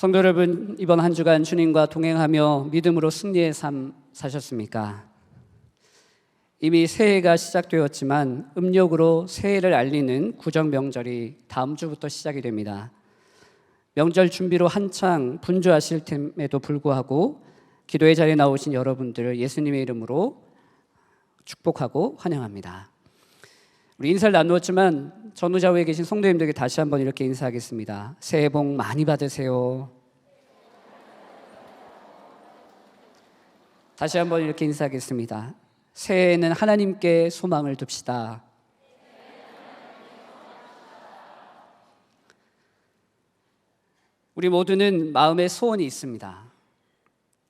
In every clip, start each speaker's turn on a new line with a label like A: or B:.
A: 성도 여러분, 이번 한 주간 주님과 동행하며 믿음으로 승리의 삶 사셨습니까? 이미 새해가 시작되었지만 음력으로 새해를 알리는 구정 명절이 다음 주부터 시작이 됩니다. 명절 준비로 한창 분주하실 템에도 불구하고 기도의 자리에 나오신 여러분들을 예수님의 이름으로 축복하고 환영합니다. 우리 인사를 나누었지만 전후좌우에 계신 성도님들에게 다시 한번 이렇게 인사하겠습니다. 새해 복 많이 받으세요. 다시 한번 이렇게 인사하겠습니다. 새해에는 하나님께 소망을 둡시다. 우리 모두는 마음에 소원이 있습니다.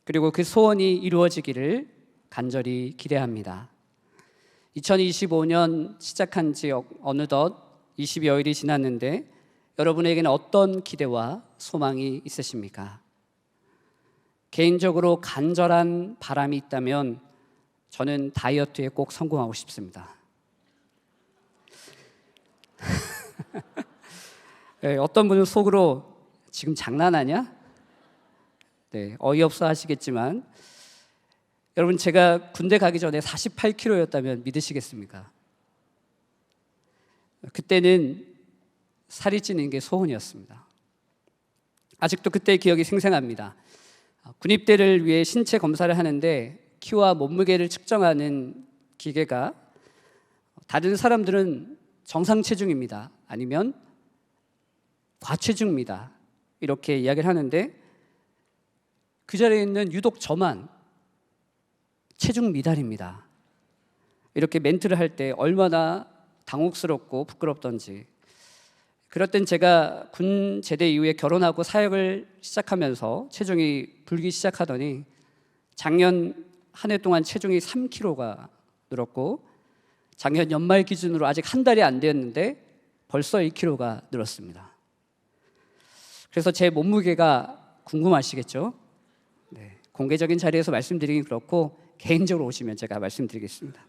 A: 그리고 그 소원이 이루어지기를 간절히 기대합니다. 2025년 시작한 지 어느덧 20여일이 지났는데 여러분에게는 어떤 기대와 소망이 있으십니까? 개인적으로 간절한 바람이 있다면 저는 다이어트에 꼭 성공하고 싶습니다. 네, 어떤 분은 속으로 지금 장난하냐? 네, 어이없어 하시겠지만 여러분, 제가 군대 가기 전에 48kg였다면 믿으시겠습니까? 그때는 살이 찌는 게 소원이었습니다. 아직도 그때의 기억이 생생합니다. 군입대를 위해 신체 검사를 하는데 키와 몸무게를 측정하는 기계가 다른 사람들은 정상 체중입니다, 아니면 과체중입니다, 이렇게 이야기를 하는데 그 자리에 있는 유독 저만 체중 미달입니다, 이렇게 멘트를 할 때 얼마나 당혹스럽고 부끄럽던지. 그럴 땐 제가 군 제대 이후에 결혼하고 사역을 시작하면서 체중이 불기 시작하더니 작년 한 해 동안 체중이 3kg가 늘었고 작년 연말 기준으로 아직 한 달이 안 되었는데 벌써 1kg가 늘었습니다. 그래서 제 몸무게가 궁금하시겠죠? 네, 공개적인 자리에서 말씀드리긴 그렇고 개인적으로 오시면 제가 말씀드리겠습니다.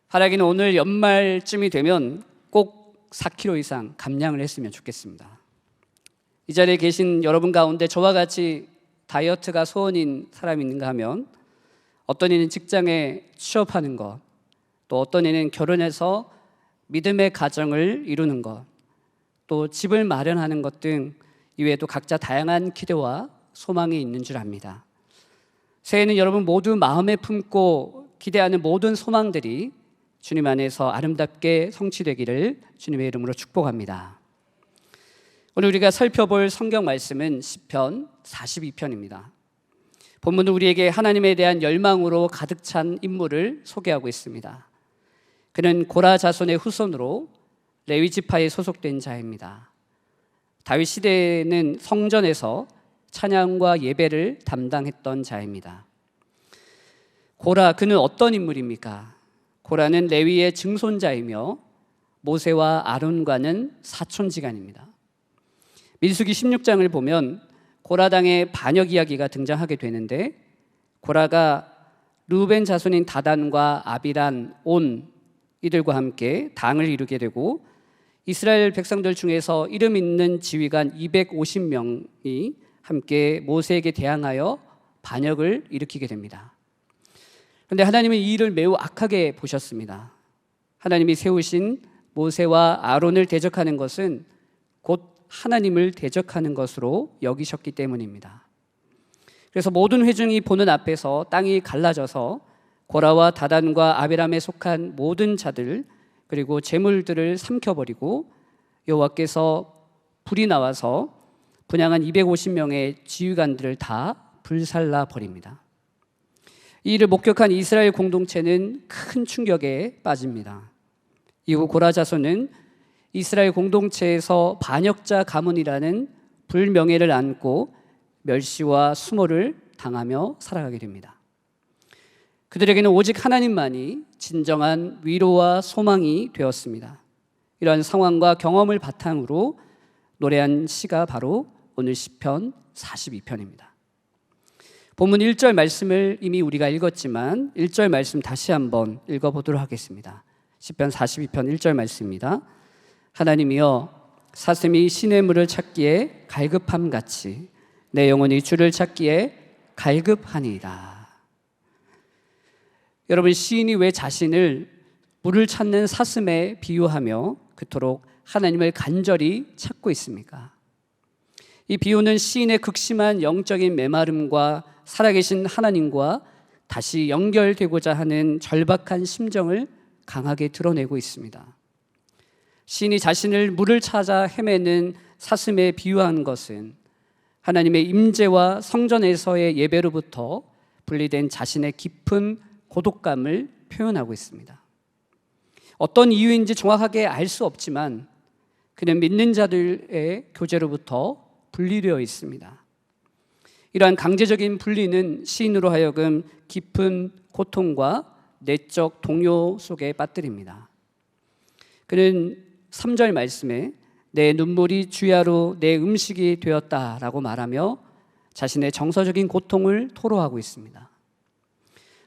A: 바라기는 오늘 연말쯤이 되면 꼭 4kg 이상 감량을 했으면 좋겠습니다. 이 자리에 계신 여러분 가운데 저와 같이 다이어트가 소원인 사람이 있는가 하면 어떤 이는 직장에 취업하는 것, 또 어떤 이는 결혼해서 믿음의 가정을 이루는 것, 또 집을 마련하는 것 등 이외에도 각자 다양한 기대와 소망이 있는 줄 압니다. 새해는 여러분 모두 마음에 품고 기대하는 모든 소망들이 주님 안에서 아름답게 성취되기를 주님의 이름으로 축복합니다. 오늘 우리가 살펴볼 성경 말씀은 시편 42편입니다. 본문은 우리에게 하나님에 대한 열망으로 가득 찬 인물을 소개하고 있습니다. 그는 고라 자손의 후손으로 레위 지파에 소속된 자입니다. 다윗 시대에는 성전에서 찬양과 예배를 담당했던 자입니다. 고라, 그는 어떤 인물입니까? 고라는 레위의 증손자이며 모세와 아론과는 사촌지간입니다. 민수기 16장을 보면 고라당의 반역 이야기가 등장하게 되는데 고라가 르우벤 자손인 다단과 아비란, 온 이들과 함께 당을 이루게 되고 이스라엘 백성들 중에서 이름 있는 지휘관 250명이 함께 모세에게 대항하여 반역을 일으키게 됩니다. 그런데 하나님은 이 일을 매우 악하게 보셨습니다. 하나님이 세우신 모세와 아론을 대적하는 것은 곧 하나님을 대적하는 것으로 여기셨기 때문입니다. 그래서 모든 회중이 보는 앞에서 땅이 갈라져서 고라와 다단과 아비람에 속한 모든 자들 그리고 재물들을 삼켜버리고 여호와께서 불이 나와서 분향한 250명의 지휘관들을 다 불살라 버립니다. 이 일을 목격한 이스라엘 공동체는 큰 충격에 빠집니다. 이후 고라 자손은 이스라엘 공동체에서 반역자 가문이라는 불명예를 안고 멸시와 수모를 당하며 살아가게 됩니다. 그들에게는 오직 하나님만이 진정한 위로와 소망이 되었습니다. 이러한 상황과 경험을 바탕으로 노래한 시가 바로 오늘 시편 42편입니다. 본문 1절 말씀을 이미 우리가 읽었지만 1절 말씀 다시 한번 읽어보도록 하겠습니다. 시편 42편 1절 말씀입니다. 하나님이여, 사슴이 시냇물을 찾기에 갈급함같이 내 영혼이 주를 찾기에 갈급하니이다. 여러분, 시인이 왜 자신을 물을 찾는 사슴에 비유하며 그토록 하나님을 간절히 찾고 있습니까? 이 비유는 시인의 극심한 영적인 메마름과 살아계신 하나님과 다시 연결되고자 하는 절박한 심정을 강하게 드러내고 있습니다. 시인이 자신을 물을 찾아 헤매는 사슴에 비유한 것은 하나님의 임재와 성전에서의 예배로부터 분리된 자신의 깊은 고독감을 표현하고 있습니다. 어떤 이유인지 정확하게 알 수 없지만 그는 믿는 자들의 교제로부터 분리되어 있습니다. 이러한 강제적인 분리는 시인으로 하여금 깊은 고통과 내적 동요 속에 빠뜨립니다. 그는 3절 말씀에 내 눈물이 주야로 내 음식이 되었다라고 말하며 자신의 정서적인 고통을 토로하고 있습니다.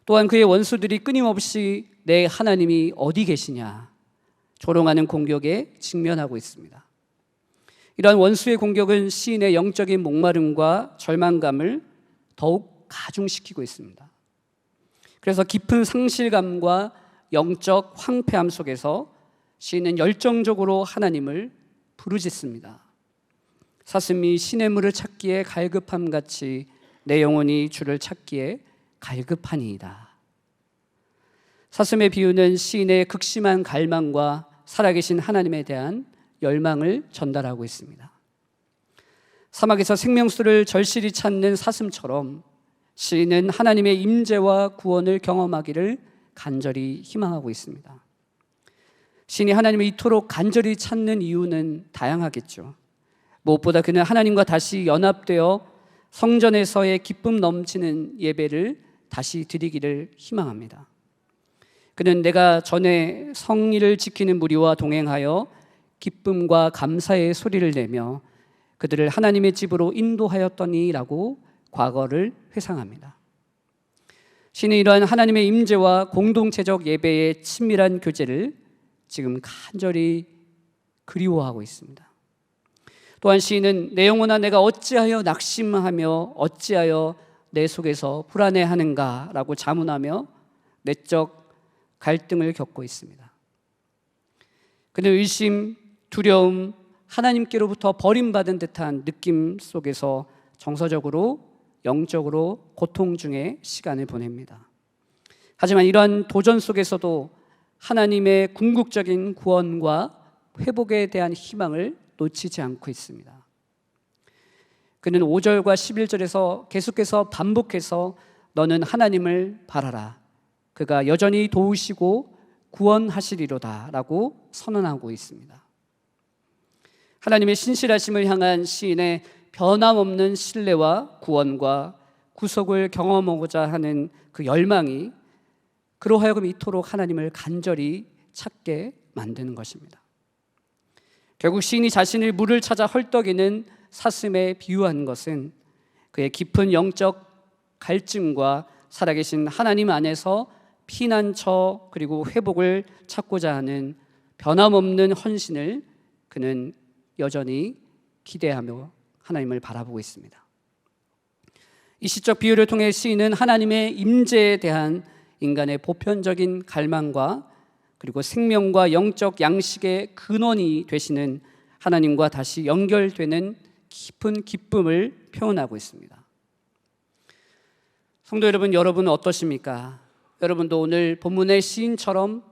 A: 또한 그의 원수들이 끊임없이 내 하나님이 어디 계시냐 조롱하는 공격에 직면하고 있습니다. 이러한 원수의 공격은 시인의 영적인 목마름과 절망감을 더욱 가중시키고 있습니다. 그래서 깊은 상실감과 영적 황폐함 속에서 시인은 열정적으로 하나님을 부르짖습니다. 사슴이 시냇물을 찾기에 갈급함같이 내 영혼이 주를 찾기에 갈급하니이다. 사슴의 비유는 시인의 극심한 갈망과 살아계신 하나님에 대한 열망을 전달하고 있습니다. 사막에서 생명수를 절실히 찾는 사슴처럼 시인은 하나님의 임재와 구원을 경험하기를 간절히 희망하고 있습니다. 시인이 하나님을 이토록 간절히 찾는 이유는 다양하겠죠. 무엇보다 그는 하나님과 다시 연합되어 성전에서의 기쁨 넘치는 예배를 다시 드리기를 희망합니다. 그는 내가 전에 성의를 지키는 무리와 동행하여 기쁨과 감사의 소리를 내며 그들을 하나님의 집으로 인도하였더니라고 과거를 회상합니다. 시인은 이러한 하나님의 임재와 공동체적 예배의 친밀한 교제를 지금 간절히 그리워하고 있습니다. 또한 시인은 내 영혼아 내가 어찌하여 낙심하며 어찌하여 내 속에서 불안해하는가 라고 자문하며 내적 갈등을 겪고 있습니다. 그는 의심, 두려움, 하나님께로부터 버림받은 듯한 느낌 속에서 정서적으로, 영적으로 고통 중에 시간을 보냅니다. 하지만 이러한 도전 속에서도 하나님의 궁극적인 구원과 회복에 대한 희망을 놓치지 않고 있습니다. 그는 5절과 11절에서 계속해서 반복해서 너는 하나님을 바라라. 그가 여전히 도우시고 구원하시리로다 라고 선언하고 있습니다. 하나님의 신실하심을 향한 시인의 변함없는 신뢰와 구원과 구속을 경험하고자 하는 그 열망이 그로 하여금 이토록 하나님을 간절히 찾게 만드는 것입니다. 결국 시인이 자신을 물을 찾아 헐떡이는 사슴에 비유한 것은 그의 깊은 영적 갈증과 살아계신 하나님 안에서 피난처 그리고 회복을 찾고자 하는 변함없는 헌신을 그는 여전히 기대하며 하나님을 바라보고 있습니다. 이 시적 비유를 통해 시인은 하나님의 임재에 대한 인간의 보편적인 갈망과 그리고 생명과 영적 양식의 근원이 되시는 하나님과 다시 연결되는 깊은 기쁨을 표현하고 있습니다. 성도 여러분, 여러분은 어떠십니까? 여러분도 오늘 본문의 시인처럼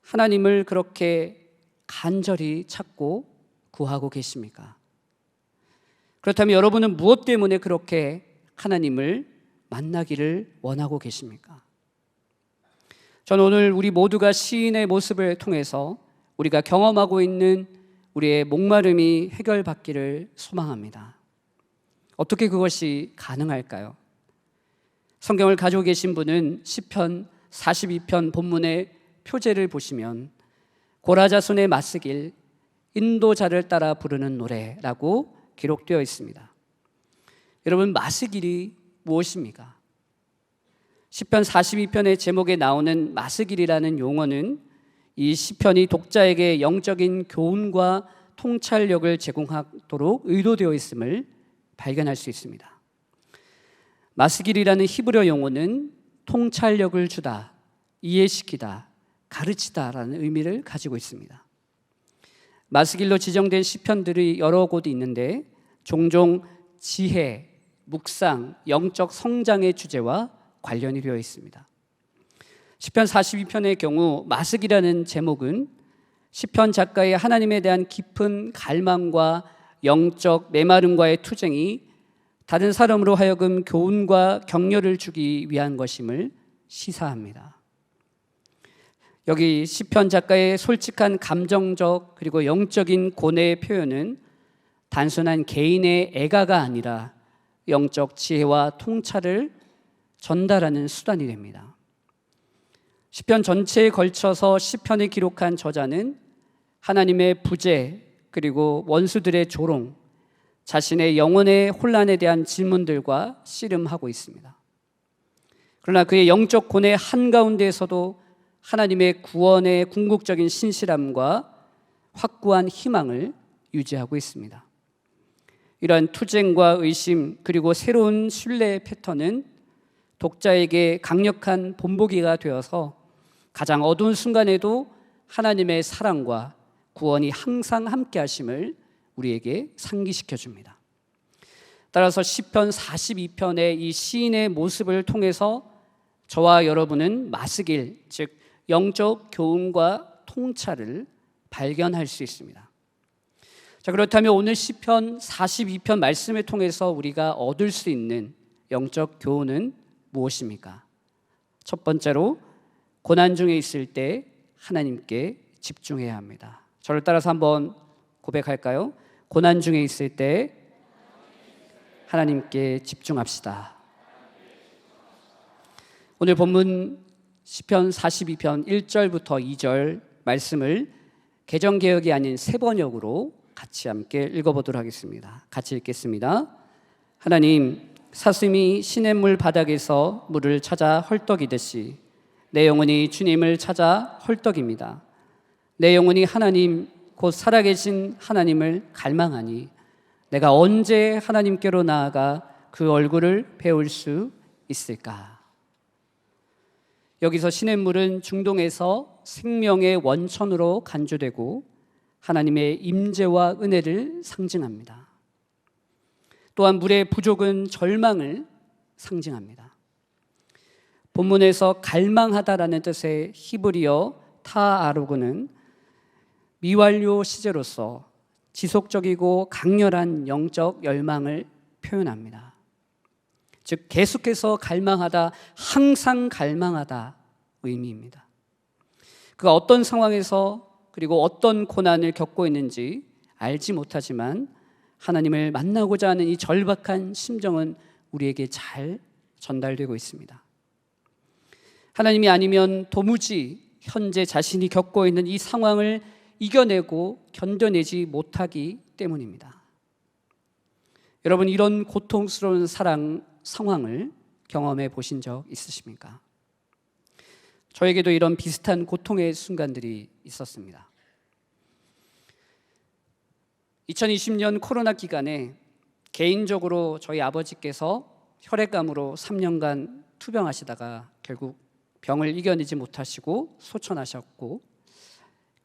A: 하나님을 그렇게 간절히 찾고 구하고 계십니까? 그렇다면 여러분은 무엇 때문에 그렇게 하나님을 만나기를 원하고 계십니까? 저는 오늘 우리 모두가 시인의 모습을 통해서 우리가 경험하고 있는 우리의 목마름이 해결받기를 소망합니다. 어떻게 그것이 가능할까요? 성경을 가지고 계신 분은 시편 42편 본문의 표제를 보시면 고라자손의 마스길 인도자를 따라 부르는 노래라고 기록되어 있습니다. 여러분, 마스길이 무엇입니까? 시편 42편의 제목에 나오는 마스길이라는 용어는 이 시편이 독자에게 영적인 교훈과 통찰력을 제공하도록 의도되어 있음을 발견할 수 있습니다. 마스길이라는 히브리어 용어는 통찰력을 주다, 이해시키다, 가르치다라는 의미를 가지고 있습니다. 마스길로 지정된 시편들이 여러 곳 있는데 종종 지혜, 묵상, 영적 성장의 주제와 관련이 되어 있습니다. 시편 42편의 경우 마스길이라는 제목은 시편 작가의 하나님에 대한 깊은 갈망과 영적 메마름과의 투쟁이 다른 사람으로 하여금 교훈과 격려를 주기 위한 것임을 시사합니다. 여기 시편 작가의 솔직한 감정적 그리고 영적인 고뇌의 표현은 단순한 개인의 애가가 아니라 영적 지혜와 통찰을 전달하는 수단이 됩니다. 시편 전체에 걸쳐서 시편을 기록한 저자는 하나님의 부재 그리고 원수들의 조롱, 자신의 영혼의 혼란에 대한 질문들과 씨름하고 있습니다. 그러나 그의 영적 고뇌 한가운데에서도 하나님의 구원의 궁극적인 신실함과 확고한 희망을 유지하고 있습니다. 이러한 투쟁과 의심 그리고 새로운 신뢰의 패턴은 독자에게 강력한 본보기가 되어서 가장 어두운 순간에도 하나님의 사랑과 구원이 항상 함께 하심을 우리에게 상기시켜 줍니다. 따라서 시편 42편의 이 시인의 모습을 통해서 저와 여러분은 마스길, 즉 영적 교훈과 통찰을 발견할 수 있습니다. 자, 그렇다면 오늘 시편 42편 말씀을 통해서 우리가 얻을 수 있는 영적 교훈은 무엇입니까? 첫 번째로 고난 중에 있을 때 하나님께 집중해야 합니다. 저를 따라서 한번 고백할까요? 고난 중에 있을 때 하나님께 집중합시다. 오늘 본문 시편 42편 1절부터 2절 말씀을 개정개역이 아닌 새번역으로 같이 함께 읽어보도록 하겠습니다. 같이 읽겠습니다. 하나님, 사슴이 시냇물 바닥에서 물을 찾아 헐떡이듯이 내 영혼이 주님을 찾아 헐떡입니다. 내 영혼이 하나님 곧 살아계신 하나님을 갈망하니 내가 언제 하나님께로 나아가 그 얼굴을 배울 수 있을까? 여기서 시냇물은 중동에서 생명의 원천으로 간주되고 하나님의 임재와 은혜를 상징합니다. 또한 물의 부족은 절망을 상징합니다. 본문에서 갈망하다라는 뜻의 히브리어 타아로그는 미완료 시제로서 지속적이고 강렬한 영적 열망을 표현합니다. 즉 계속해서 갈망하다, 항상 갈망하다 의미입니다. 그가 어떤 상황에서 그리고 어떤 고난을 겪고 있는지 알지 못하지만 하나님을 만나고자 하는 이 절박한 심정은 우리에게 잘 전달되고 있습니다. 하나님이 아니면 도무지 현재 자신이 겪고 있는 이 상황을 이겨내고 견뎌내지 못하기 때문입니다. 여러분, 이런 고통스러운 상황을 경험해 보신 적 있으십니까? 저에게도 이런 비슷한 고통의 순간들이 있었습니다. 2020년 코로나 기간에 개인적으로 저희 아버지께서 혈액암으로 3년간 투병하시다가 결국 병을 이겨내지 못하시고 소천하셨고,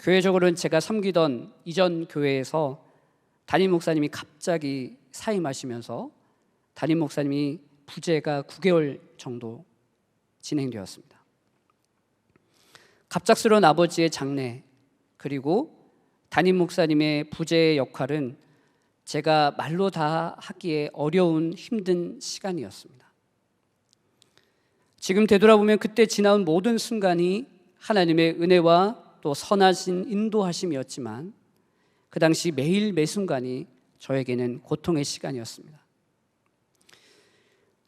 A: 교회적으로는 제가 섬기던 이전 교회에서 담임 목사님이 갑자기 사임하시면서 담임 목사님이 부재가 9개월 정도 진행되었습니다. 갑작스러운 아버지의 장례 그리고 담임 목사님의 부재의 역할은 제가 말로 다 하기에 어려운 힘든 시간이었습니다. 지금 되돌아보면 그때 지나온 모든 순간이 하나님의 은혜와 또 선하신 인도하심이었지만 그 당시 매일 매 순간이 저에게는 고통의 시간이었습니다.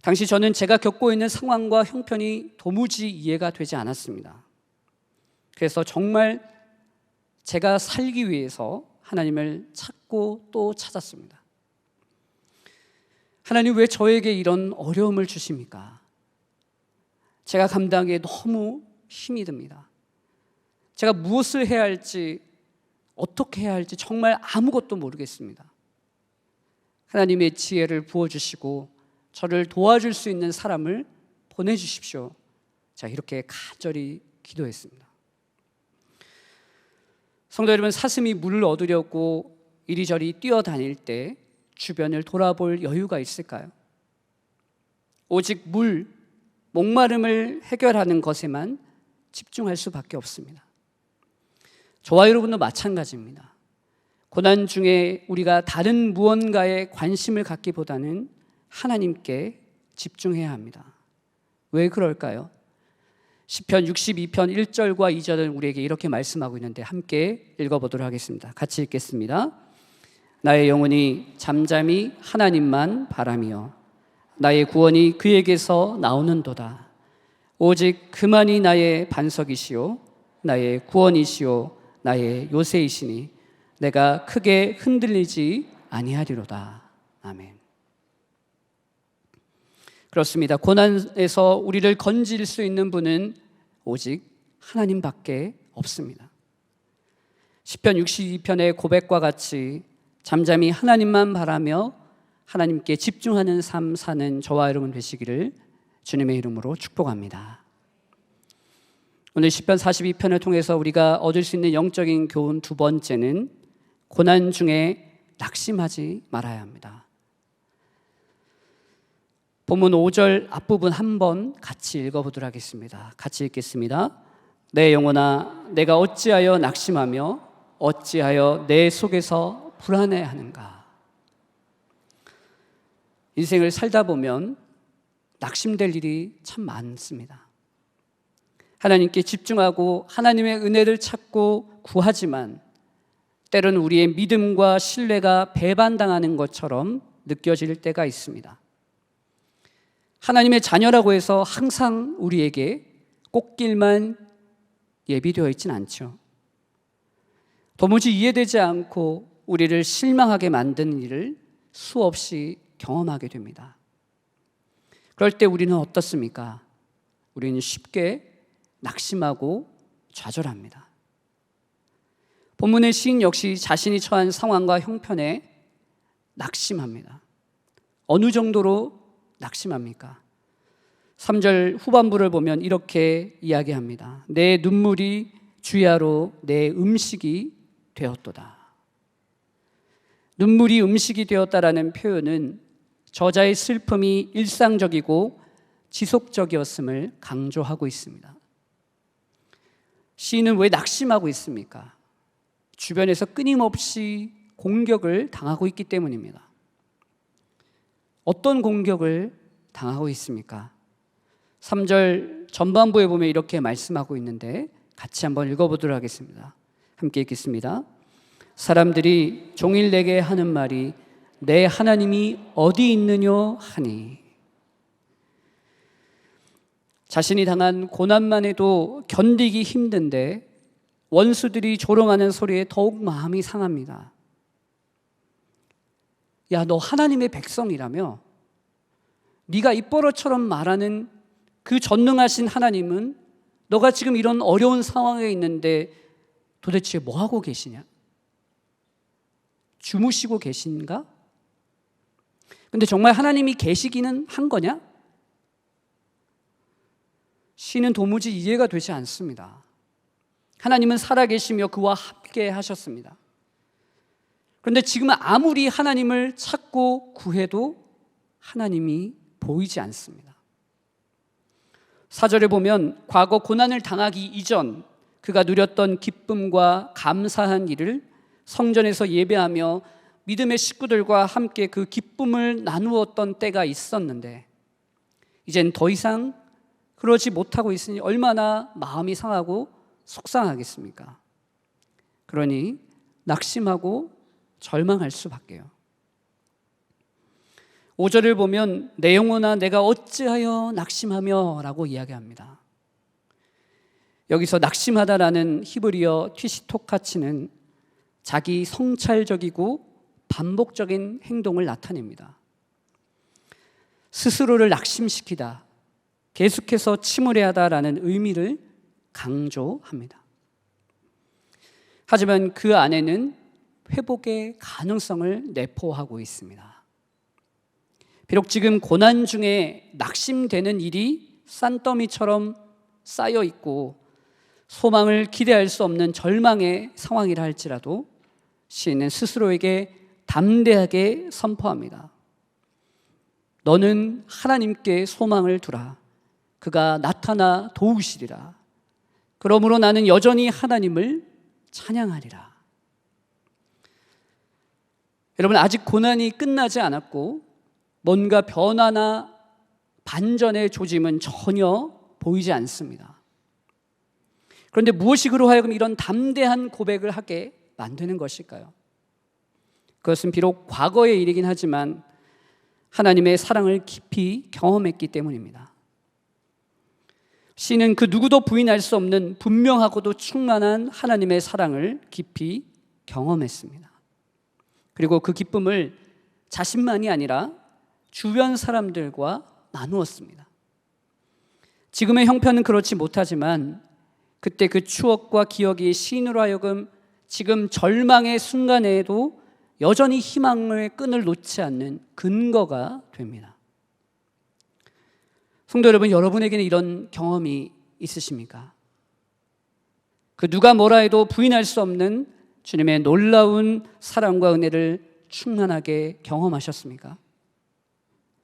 A: 당시 저는 제가 겪고 있는 상황과 형편이 도무지 이해가 되지 않았습니다. 그래서 정말 제가 살기 위해서 하나님을 찾고 또 찾았습니다. 하나님, 왜 저에게 이런 어려움을 주십니까? 제가 감당하기에 너무 힘이 듭니다. 제가 무엇을 해야 할지 어떻게 해야 할지 정말 아무것도 모르겠습니다. 하나님의 지혜를 부어주시고 저를 도와줄 수 있는 사람을 보내주십시오. 자, 이렇게 간절히 기도했습니다. 성도 여러분, 사슴이 물을 얻으려고 이리저리 뛰어다닐 때 주변을 돌아볼 여유가 있을까요? 오직 목마름을 해결하는 것에만 집중할 수밖에 없습니다. 저와 여러분도 마찬가지입니다. 고난 중에 우리가 다른 무언가에 관심을 갖기보다는 하나님께 집중해야 합니다. 왜 그럴까요? 시편 62편 1절과 2절은 우리에게 이렇게 말씀하고 있는데 함께 읽어보도록 하겠습니다. 같이 읽겠습니다. 나의 영혼이 잠잠히 하나님만 바라며 나의 구원이 그에게서 나오는도다. 오직 그만이 나의 반석이시요 나의 구원이시요 나의 요새이시니 내가 크게 흔들리지 아니하리로다. 아멘. 그렇습니다. 고난에서 우리를 건질 수 있는 분은 오직 하나님밖에 없습니다. 시편 62편의 고백과 같이 잠잠히 하나님만 바라며 하나님께 집중하는 삶 사는 저와 여러분 되시기를 주님의 이름으로 축복합니다. 오늘 시편 42편을 통해서 우리가 얻을 수 있는 영적인 교훈 두 번째는 고난 중에 낙심하지 말아야 합니다. 본문 5절 앞부분 한번 같이 읽어보도록 하겠습니다. 같이 읽겠습니다. 내 영혼아, 내가 어찌하여 낙심하며 어찌하여 내 속에서 불안해하는가. 인생을 살다 보면 낙심될 일이 참 많습니다. 하나님께 집중하고 하나님의 은혜를 찾고 구하지만 때로는 우리의 믿음과 신뢰가 배반당하는 것처럼 느껴질 때가 있습니다. 하나님의 자녀라고 해서 항상 우리에게 꽃길만 예비되어 있진 않죠. 도무지 이해되지 않고 우리를 실망하게 만드는 일을 수없이 경험하게 됩니다. 그럴 때 우리는 어떻습니까? 우리는 쉽게 낙심하고 좌절합니다. 본문의 시인 역시 자신이 처한 상황과 형편에 낙심합니다. 어느 정도로 낙심합니까? 3절 후반부를 보면 이렇게 이야기합니다. 내 눈물이 주야로 내 음식이 되었도다. 눈물이 음식이 되었다라는 표현은 저자의 슬픔이 일상적이고 지속적이었음을 강조하고 있습니다. 시인은 왜 낙심하고 있습니까? 주변에서 끊임없이 공격을 당하고 있기 때문입니다. 어떤 공격을 당하고 있습니까? 3절 전반부에 보면 이렇게 말씀하고 있는데 같이 한번 읽어보도록 하겠습니다. 함께 읽겠습니다. 사람들이 종일 내게 하는 말이 내 하나님이 어디 있느뇨 하니. 자신이 당한 고난만 해도 견디기 힘든데 원수들이 조롱하는 소리에 더욱 마음이 상합니다. 야, 너 하나님의 백성이라며? 네가 입버릇처럼 말하는 그 전능하신 하나님은 너가 지금 이런 어려운 상황에 있는데 도대체 뭐 하고 계시냐? 주무시고 계신가? 근데 정말 하나님이 계시기는 한 거냐? 시는 도무지 이해가 되지 않습니다. 하나님은 살아계시며 그와 함께 하셨습니다. 그런데 지금은 아무리 하나님을 찾고 구해도 하나님이 보이지 않습니다. 4절에 보면 과거 고난을 당하기 이전 그가 누렸던 기쁨과 감사한 일을 성전에서 예배하며 믿음의 식구들과 함께 그 기쁨을 나누었던 때가 있었는데 이젠 더 이상 그러지 못하고 있으니 얼마나 마음이 상하고 속상하겠습니까? 그러니 낙심하고 절망할 수밖에요. 5절을 보면 내 영혼아 내가 어찌하여 낙심하며 라고 이야기합니다. 여기서 낙심하다라는 히브리어 튀시토카치는 자기 성찰적이고 반복적인 행동을 나타냅니다. 스스로를 낙심시키다, 계속해서 침울해하다라는 의미를 강조합니다. 하지만 그 안에는 회복의 가능성을 내포하고 있습니다. 비록 지금 고난 중에 낙심되는 일이 산더미처럼 쌓여 있고 소망을 기대할 수 없는 절망의 상황이라 할지라도 시인은 스스로에게 담대하게 선포합니다. 너는 하나님께 소망을 두라. 그가 나타나 도우시리라. 그러므로 나는 여전히 하나님을 찬양하리라. 여러분, 아직 고난이 끝나지 않았고 뭔가 변화나 반전의 조짐은 전혀 보이지 않습니다. 그런데 무엇이 그로 하여금 이런 담대한 고백을 하게 만드는 것일까요? 그것은 비록 과거의 일이긴 하지만 하나님의 사랑을 깊이 경험했기 때문입니다. 시인은 그 누구도 부인할 수 없는 분명하고도 충만한 하나님의 사랑을 깊이 경험했습니다. 그리고 그 기쁨을 자신만이 아니라 주변 사람들과 나누었습니다. 지금의 형편은 그렇지 못하지만 그때 그 추억과 기억이 시인으로 하여금 지금 절망의 순간에도 여전히 희망의 끈을 놓지 않는 근거가 됩니다. 성도 여러분, 여러분에게는 이런 경험이 있으십니까? 그 누가 뭐라 해도 부인할 수 없는 주님의 놀라운 사랑과 은혜를 충만하게 경험하셨습니까?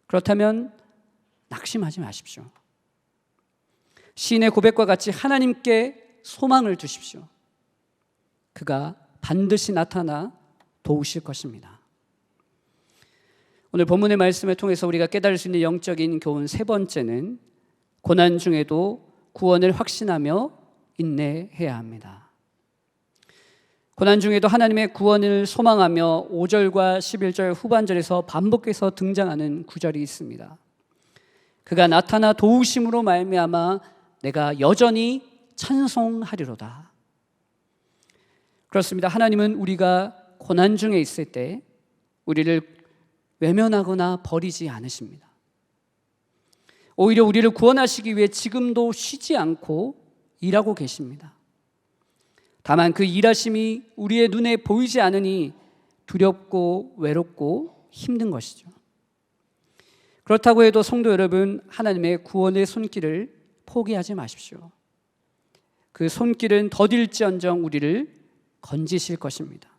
A: 그렇다면 낙심하지 마십시오. 시인의 고백과 같이 하나님께 소망을 두십시오. 그가 반드시 나타나 도우실 것입니다. 오늘 본문의 말씀을 통해서 우리가 깨달을 수 있는 영적인 교훈 세 번째는 고난 중에도 구원을 확신하며 인내해야 합니다. 고난 중에도 하나님의 구원을 소망하며 5절과 11절 후반절에서 반복해서 등장하는 구절이 있습니다. 그가 나타나 도우심으로 말미암아 내가 여전히 찬송하리로다. 그렇습니다. 하나님은 우리가 고난 중에 있을 때 우리를 외면하거나 버리지 않으십니다. 오히려 우리를 구원하시기 위해 지금도 쉬지 않고 일하고 계십니다. 다만 그 일하심이 우리의 눈에 보이지 않으니 두렵고 외롭고 힘든 것이죠. 그렇다고 해도 성도 여러분, 하나님의 구원의 손길을 포기하지 마십시오. 그 손길은 더딜지언정 우리를 건지실 것입니다.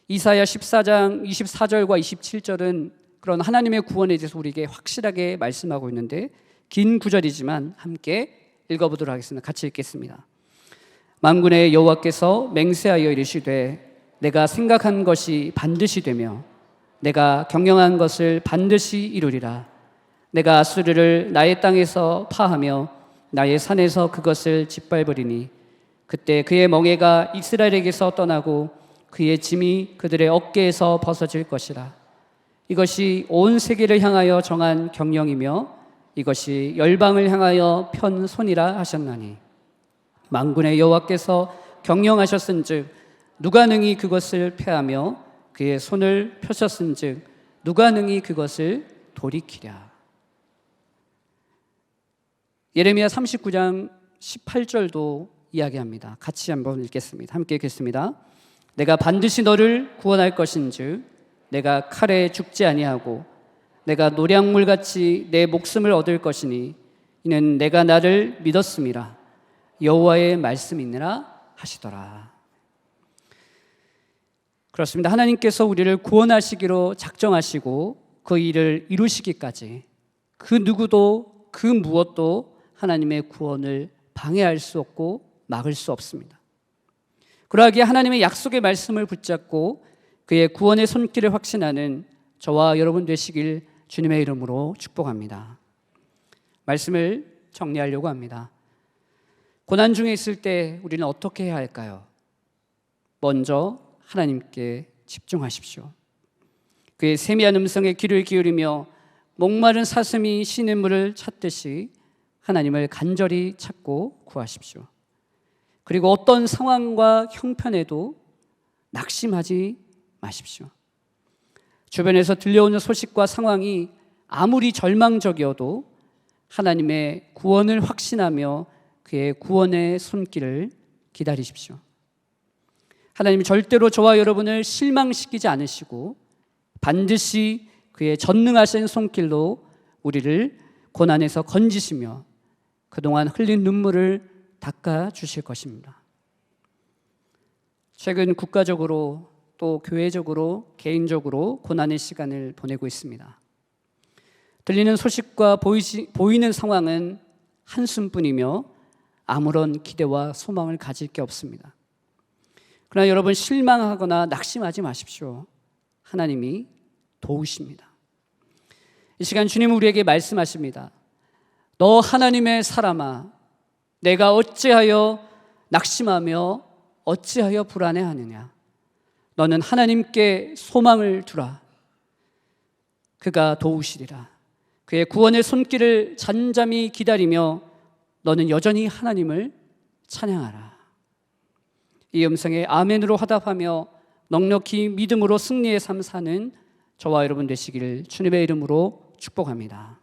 A: 이사야 14장 24절과 27절은 그런 하나님의 구원에 대해서 우리에게 확실하게 말씀하고 있는데 긴 구절이지만 함께 읽어보도록 하겠습니다. 같이 읽겠습니다. 만군의 여호와께서 맹세하여 이르시되 내가 생각한 것이 반드시 되며 내가 경영한 것을 반드시 이루리라. 내가 아수르를 나의 땅에서 파하며 나의 산에서 그것을 짓밟으리니 그때 그의 멍에가 이스라엘에게서 떠나고 그의 짐이 그들의 어깨에서 벗어질 것이라. 이것이 온 세계를 향하여 정한 경영이며 이것이 열방을 향하여 편 손이라 하셨나니 만군의 여호와께서 경영하셨은즉 누가 능히 그것을 패하며 그의 손을 펴셨은즉 누가 능히 그것을 돌이키랴. 예레미야 39장 18절도 이야기합니다. 같이 한번 읽겠습니다. 함께 읽겠습니다. 내가 반드시 너를 구원할 것인즉 내가 칼에 죽지 아니하고 내가 노량물같이 내 목숨을 얻을 것이니 이는 내가 나를 믿었음이라. 여호와의 말씀이니라 하시더라. 그렇습니다. 하나님께서 우리를 구원하시기로 작정하시고 그 일을 이루시기까지 그 누구도 그 무엇도 하나님의 구원을 방해할 수 없고 막을 수 없습니다. 그러하기에 하나님의 약속의 말씀을 붙잡고 그의 구원의 손길을 확신하는 저와 여러분 되시길 주님의 이름으로 축복합니다. 말씀을 정리하려고 합니다. 고난 중에 있을 때 우리는 어떻게 해야 할까요? 먼저 하나님께 집중하십시오. 그의 세미한 음성에 귀를 기울이며 목마른 사슴이 시냇물을 찾듯이 하나님을 간절히 찾고 구하십시오. 그리고 어떤 상황과 형편에도 낙심하지 마십시오. 주변에서 들려오는 소식과 상황이 아무리 절망적이어도 하나님의 구원을 확신하며 그의 구원의 손길을 기다리십시오. 하나님이 절대로 저와 여러분을 실망시키지 않으시고 반드시 그의 전능하신 손길로 우리를 고난에서 건지시며 그동안 흘린 눈물을 닦아 주실 것입니다. 최근 국가적으로 또 교회적으로 개인적으로 고난의 시간을 보내고 있습니다. 들리는 소식과 보이는 상황은 한숨뿐이며 아무런 기대와 소망을 가질 게 없습니다. 그러나 여러분, 실망하거나 낙심하지 마십시오. 하나님이 도우십니다. 이 시간 주님은 우리에게 말씀하십니다. 너 하나님의 사람아, 내가 어찌하여 낙심하며 어찌하여 불안해하느냐. 너는 하나님께 소망을 두라. 그가 도우시리라. 그의 구원의 손길을 잠잠히 기다리며 너는 여전히 하나님을 찬양하라. 이 음성에 아멘으로 화답하며 넉넉히 믿음으로 승리의 삶 사는 저와 여러분 되시기를 주님의 이름으로 축복합니다.